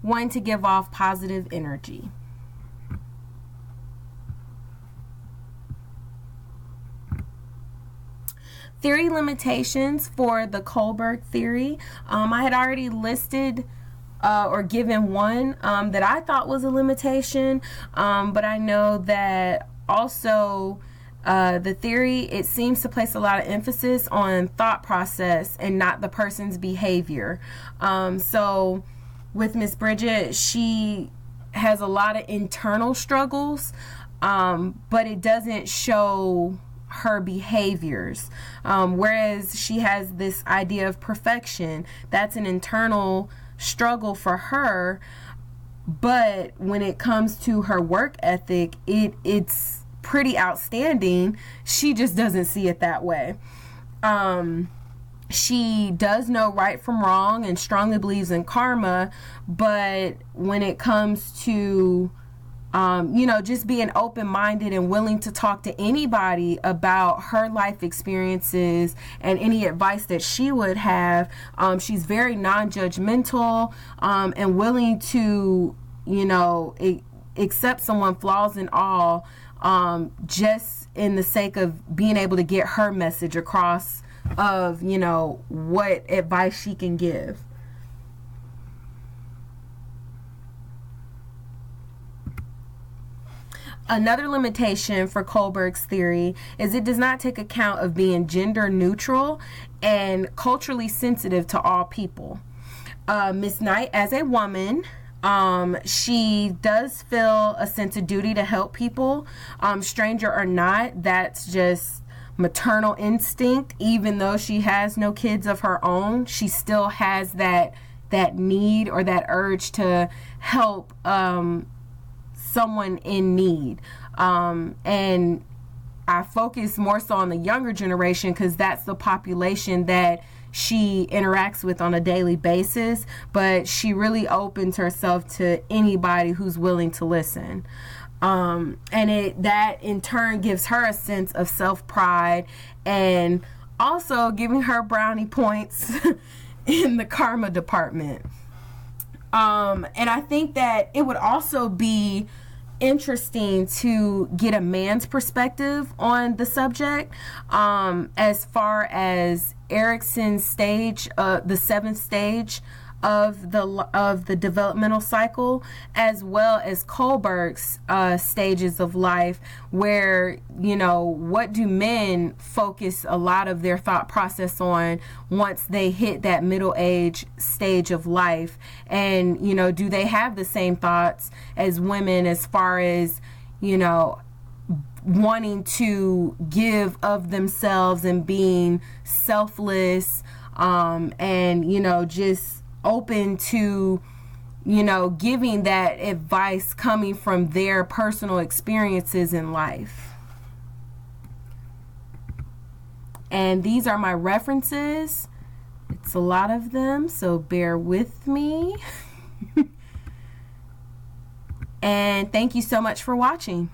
wanting to give off positive energy. Theory limitations for the Kohlberg theory. I had already listed or given one that I thought was a limitation, but I know that also the theory, it seems to place a lot of emphasis on thought process and not the person's behavior. So with Miss Bridget, she has a lot of internal struggles, but it doesn't show her behaviors, whereas she has this idea of perfection. That's an internal struggle for her, but when it comes to her work ethic, it's pretty outstanding. She just doesn't see it that way. She does know right from wrong and strongly believes in karma, but when it comes to just being open-minded and willing to talk to anybody about her life experiences and any advice that she would have, she's very non-judgmental and willing to, accept someone, flaws and all, just in the sake of being able to get her message across of, what advice she can give. Another limitation for Kohlberg's theory is it does not take account of being gender neutral and culturally sensitive to all people. Miss Knight, as a woman, she does feel a sense of duty to help people, stranger or not. That's just maternal instinct. Even though she has no kids of her own, she still has that need or that urge to help someone in need. And I focus more so on the younger generation because that's the population that she interacts with on a daily basis, but she really opens herself to anybody who's willing to listen. And that in turn gives her a sense of self-pride and also giving her brownie points in the karma department. And I think that it would also be interesting to get a man's perspective on the subject, as far as Erikson's stage, the 7th stage of the developmental cycle, as well as Kohlberg's stages of life, where what do men focus a lot of their thought process on once they hit that middle age stage of life, and do they have the same thoughts as women as far as wanting to give of themselves and being selfless, and just open to giving that advice coming from their personal experiences in life. And these are my references. It's a lot of them, so bear with me. And thank you so much for watching.